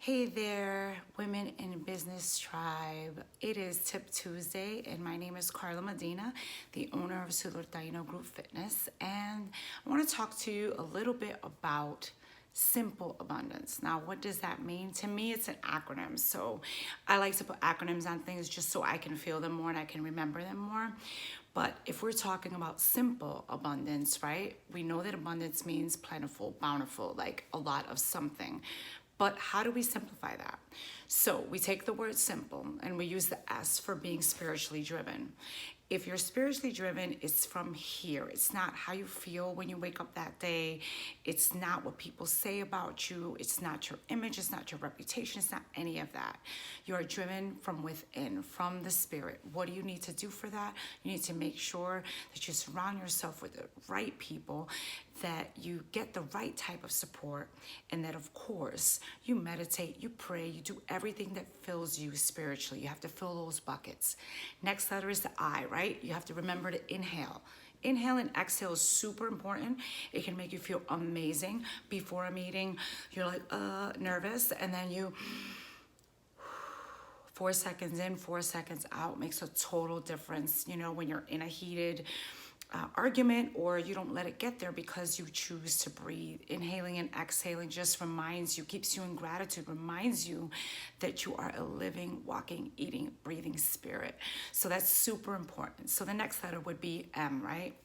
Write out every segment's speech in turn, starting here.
Hey there, Women in Business Tribe. It is Tip Tuesday, and my name is Carla Medina, the owner of Sulortaino Group Fitness, and I want to talk to you a little bit about simple abundance. Now, what does that mean? To me, it's an acronym. So I like to put acronyms on things just so I can feel them more and I can remember them more. But if we're talking about simple abundance, right? We know that abundance means plentiful, bountiful, like a lot of something. But how do we simplify that? So we take the word simple and we use the S for being spiritually driven. If you're spiritually driven, it's from here. It's not how you feel when you wake up that day. It's not what people say about you. It's not your image. It's not your reputation. It's not any of that. You are driven from within, from the spirit. What do you need to do for that? You need to make sure that you surround yourself with the right people, that you get the right type of support, and that, of course, you meditate, you pray, you do everything that fills you spiritually. You have to fill those buckets. Next letter is the I, right? You have to remember to inhale. Inhale and exhale is super important. It can make you feel amazing. Before a meeting, you're like, nervous, and then you 4 seconds in, 4 seconds out makes a total difference. You know, when you're in a heated argument, or you don't let it get there because you choose to breathe. Inhaling and exhaling just reminds you, keeps you in gratitude, reminds you that you are a living, walking, eating, breathing spirit. So that's super important. So the next letter would be M, right?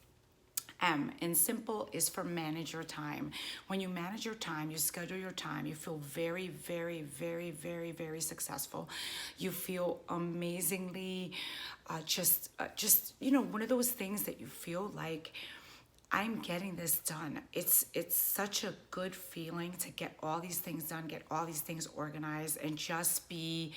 M in simple is for manage your time. When you manage your time, you schedule your time, you feel very, very, very, very, very successful. You feel amazingly just one of those things that you feel like, I'm getting this done. It's such a good feeling to get all these things done, get all these things organized, and just be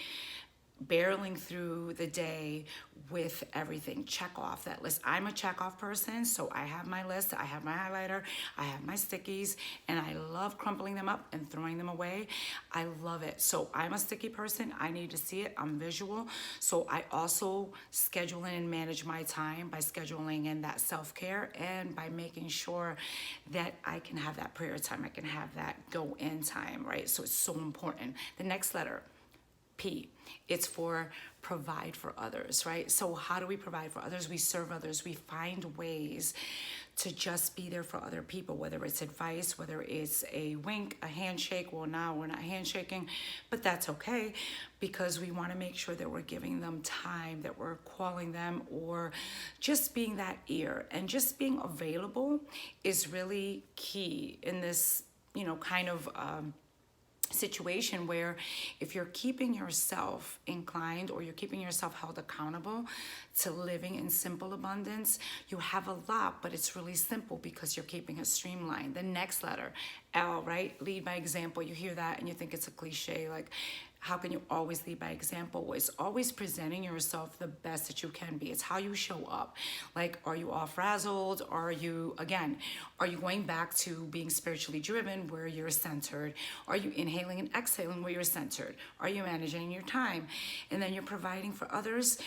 barreling through the day with everything. Check off that list. I'm a check off person, so I have my list, I have my highlighter, I have my stickies, and I love crumpling them up and throwing them away. I love it. So I'm a sticky person. I need to see it. I'm visual. So I also schedule in and manage my time by scheduling in that self-care and by making sure that I can have that prayer time. I can have that go in time, right? So it's so important. The next letter, P, it's for provide for others, right? So how do we provide for others? We serve others. We find ways to just be there for other people, whether it's advice, whether it's a wink, a handshake. Well, now we're not handshaking, but that's okay, because we want to make sure that we're giving them time, that we're calling them, or just being that ear. And just being available is really key in this, kind of situation where if you're keeping yourself inclined or you're keeping yourself held accountable to living in simple abundance, you have a lot, but it's really simple because you're keeping it streamlined. The next letter, L, right? Lead by example. You hear that and you think it's a cliche, like, how can you always lead by example? It's always presenting yourself the best that you can be. It's how you show up. Like, are you all frazzled? Are you going back to being spiritually driven where you're centered? Are you inhaling and exhaling where you're centered? Are you managing your time? And then you're providing for others.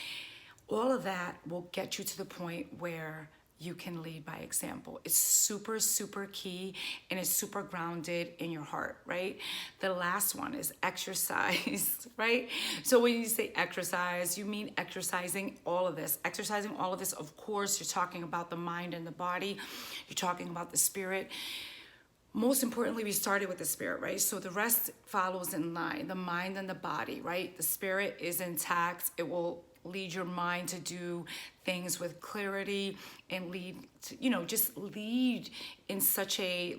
All of that will get you to the point where you can lead by example. It's super, super key, and it's super grounded in your heart, right? The last one is exercise, right? So when you say exercise, you mean exercising all of this. Exercising all of this, of course, you're talking about the mind and the body. You're talking about the spirit. Most importantly, we started with the spirit, right? So the rest follows in line, the mind and the body, right? The spirit is intact. It will lead your mind to do things with clarity and lead to, just lead in such a,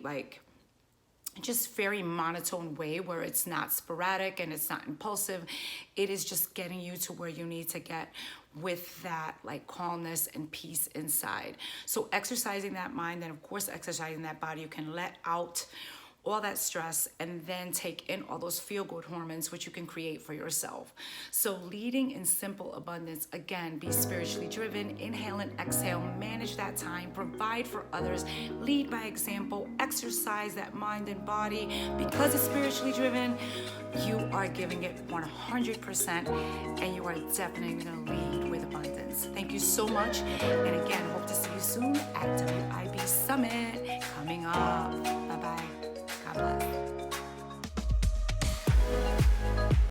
just very monotone way where it's not sporadic and it's not impulsive. It is just getting you to where you need to get with that calmness and peace inside. So exercising that mind, and of course exercising that body, you can let out all that stress and then take in all those feel-good hormones, which you can create for yourself. So leading in simple abundance, again, be spiritually driven, inhale and exhale, manage that time, provide for others, lead by example, exercise that mind and body. Because it's spiritually driven, you are giving it 100%, and you are definitely gonna lead with abundance. Thank you so much. And again, hope to see you soon at WIB Summit coming up. Bye-bye. God bless.